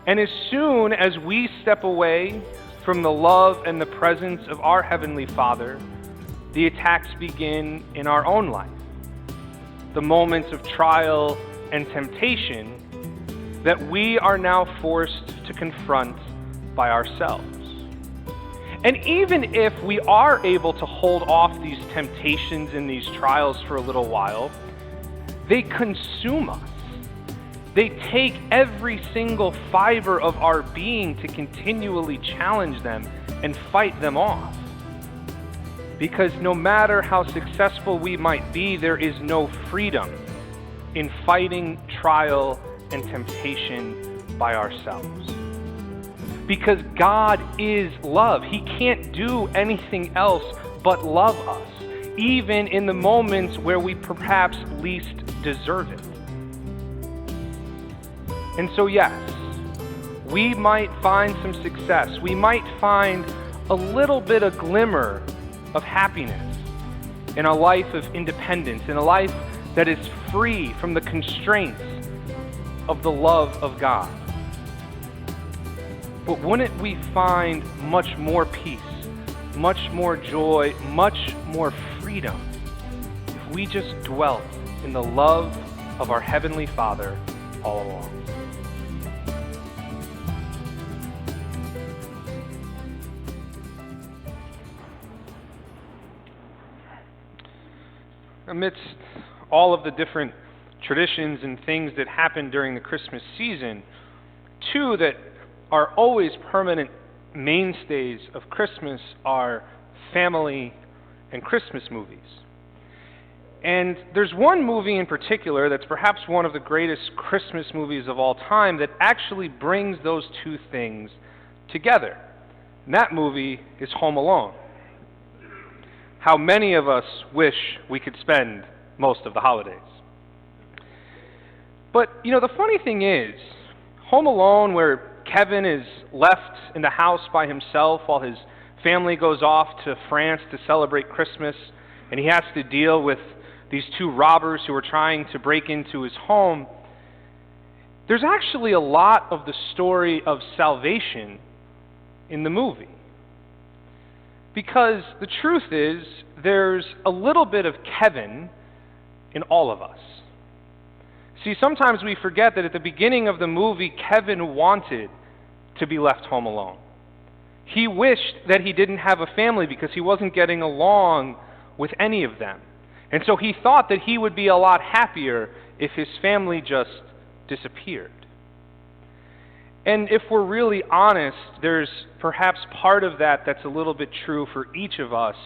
And as soon as we step away from the love and the presence of our Heavenly Father, the attacks begin in our own life. The moments of trial and temptation that we are now forced to confront by ourselves. And even if we are able to hold off these temptations and these trials for a little while, they consume us. They take every single fiber of our being to continually challenge them and fight them off. Because no matter how successful we might be, there is no freedom in fighting trial and temptation by ourselves. Because God is love. He can't do anything else but love us, even in the moments where we perhaps least deserve it. And so yes, we might find some success. We might find a little bit of glimmer of happiness in a life of independence, in a life that is free from the constraints of the love of God. But wouldn't we find much more peace, much more joy, much more freedom if we just dwelt in the love of our Heavenly Father all along? Amidst all of the different traditions and things that happen during the Christmas season, two that are always permanent mainstays of Christmas are family and Christmas movies. And there's one movie in particular that's perhaps one of the greatest Christmas movies of all time that actually brings those two things together. And that movie is Home Alone. How many of us wish we could spend most of the holidays? But, the funny thing is, Home Alone, where Kevin is left in the house by himself while his family goes off to France to celebrate Christmas, and he has to deal with these two robbers who are trying to break into his home, there's actually a lot of the story of salvation in the movie. Because the truth is, there's a little bit of Kevin in all of us. See, sometimes we forget that at the beginning of the movie, Kevin wanted to be left home alone. He wished that he didn't have a family because he wasn't getting along with any of them. And so he thought that he would be a lot happier if his family just disappeared. And if we're really honest, there's perhaps part of that that's a little bit true for each of us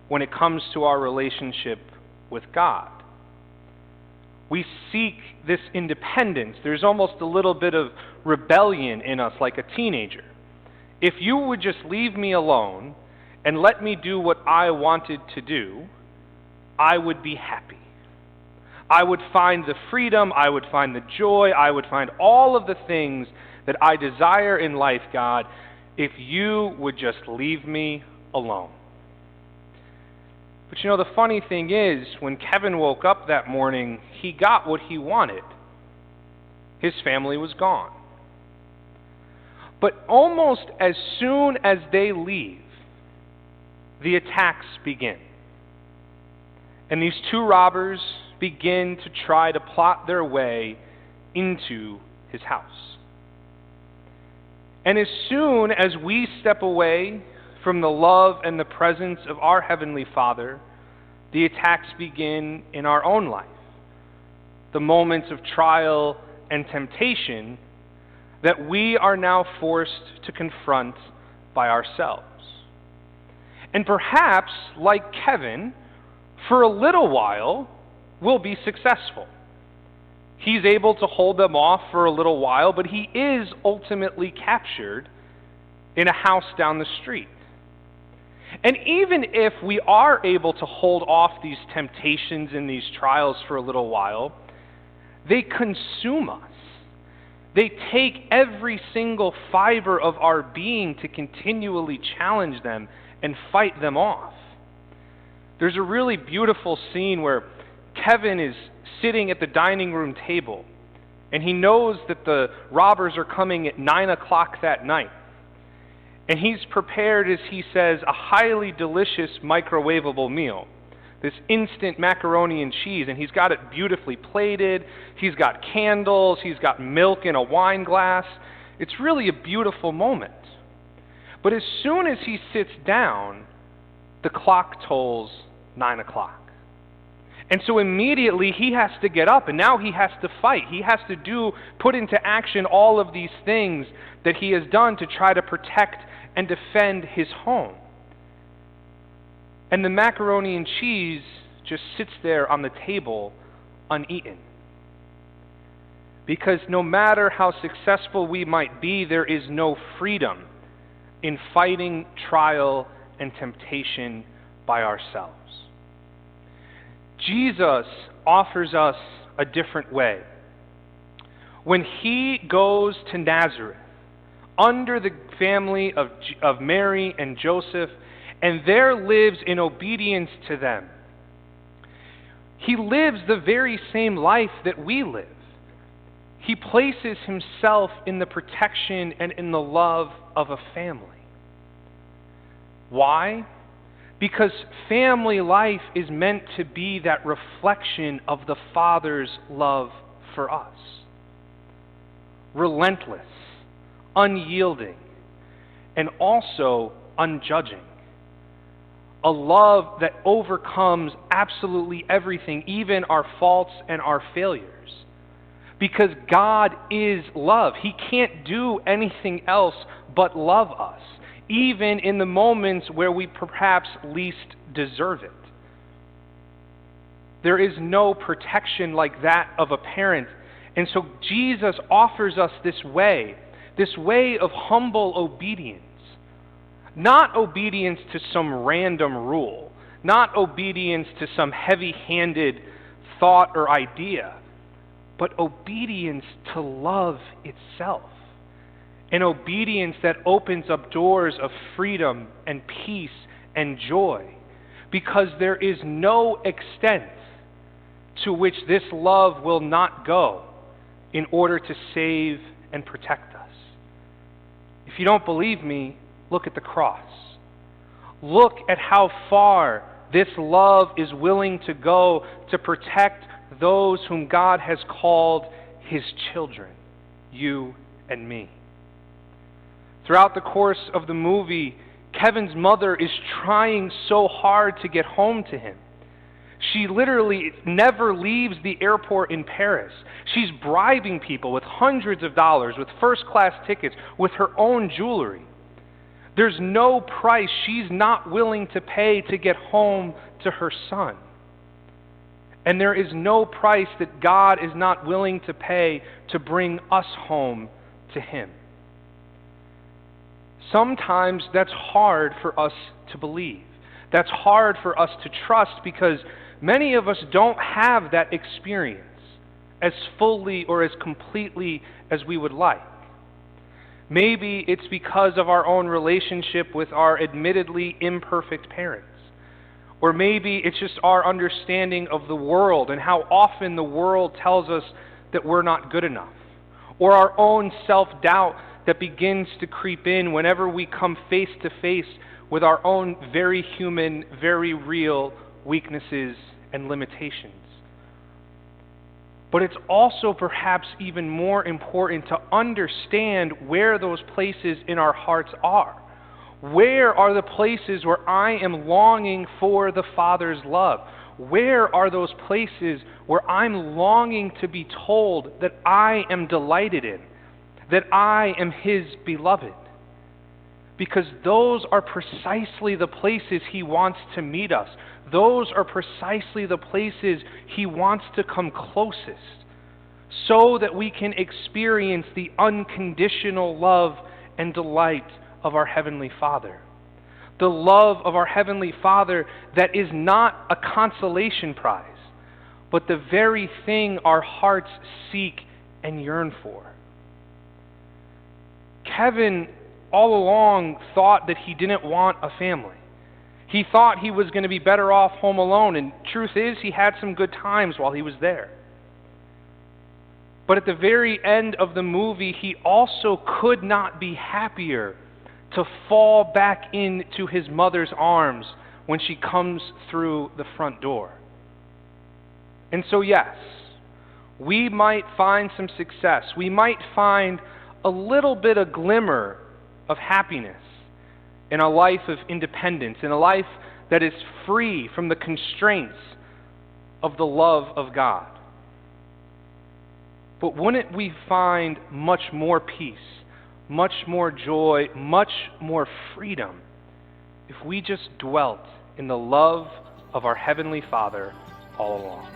when it comes to our relationship with God. We seek this independence. There's almost a little bit of rebellion in us, like a teenager. If you would just leave me alone and let me do what I wanted to do, I would be happy. I would find the freedom, I would find the joy, I would find all of the things that I desire in life, God, if you would just leave me alone. But the funny thing is, when Kevin woke up that morning, he got what he wanted. His family was gone. But almost as soon as they leave, the attacks begin. And these two robbers begin to try to plot their way into his house. And as soon as we step away from the love and the presence of our Heavenly Father, the attacks begin in our own life. The moments of trial and temptation that we are now forced to confront by ourselves. And perhaps, like Kevin, for a little while, we'll be successful. He's able to hold them off for a little while, but he is ultimately captured in a house down the street. And even if we are able to hold off these temptations and these trials for a little while, they consume us. They take every single fiber of our being to continually challenge them and fight them off. There's a really beautiful scene where Kevin is sitting at the dining room table And he knows that the robbers are coming at 9 o'clock that night. And he's prepared, as he says, a highly delicious microwavable meal. This instant macaroni and cheese, and he's got it beautifully plated. He's got candles. He's got milk in a wine glass. It's really a beautiful moment. But as soon as he sits down, the clock tolls 9 o'clock. And so immediately he has to get up, and now he has to fight. He has to put into action all of these things that he has done to try to protect and defend his home. And the macaroni and cheese just sits there on the table uneaten. Because no matter how successful we might be, there is no freedom in fighting trial and temptation by ourselves. Jesus offers us a different way. When he goes to Nazareth, under the family of Mary and Joseph, and there lives in obedience to them, he lives the very same life that we live. He places himself in the protection and in the love of a family. Why? Because family life is meant to be that reflection of the Father's love for us. Relentless, unyielding, and also unjudging. A love that overcomes absolutely everything, even our faults and our failures. Because God is love. He can't do anything else but love us, even in the moments where we perhaps least deserve it. There is no protection like that of a parent. And so Jesus offers us this way of humble obedience. Not obedience to some random rule, not obedience to some heavy-handed thought or idea, but obedience to love itself. An obedience that opens up doors of freedom and peace and joy, because there is no extent to which this love will not go in order to save and protect us. If you don't believe me, look at the cross. Look at how far this love is willing to go to protect those whom God has called his children, you and me. Throughout the course of the movie, Kevin's mother is trying so hard to get home to him. She literally never leaves the airport in Paris. She's bribing people with hundreds of dollars, with first-class tickets, with her own jewelry. There's no price she's not willing to pay to get home to her son. And there is no price that God is not willing to pay to bring us home to him. Sometimes that's hard for us to believe. That's hard for us to trust because many of us don't have that experience as fully or as completely as we would like. Maybe it's because of our own relationship with our admittedly imperfect parents. Or maybe it's just our understanding of the world and how often the world tells us that we're not good enough. Or our own self-doubt that begins to creep in whenever we come face to face with our own very human, very real weaknesses and limitations. But it's also perhaps even more important to understand where those places in our hearts are. Where are the places where I am longing for the Father's love? Where are those places where I'm longing to be told that I am delighted in, that I am his beloved? Because those are precisely the places he wants to meet us. Those are precisely the places he wants to come closest, so that we can experience the unconditional love and delight of our Heavenly Father. The love of our Heavenly Father that is not a consolation prize, but the very thing our hearts seek and yearn for. Kevin all along thought that he didn't want a family. He thought he was going to be better off home alone, and truth is, he had some good times while he was there. But at the very end of the movie, he also could not be happier to fall back into his mother's arms when she comes through the front door. And so yes, we might find some success. We might find a little bit of glimmer of happiness in a life of independence, in a life that is free from the constraints of the love of God. But wouldn't we find much more peace, much more joy, much more freedom if we just dwelt in the love of our Heavenly Father all along?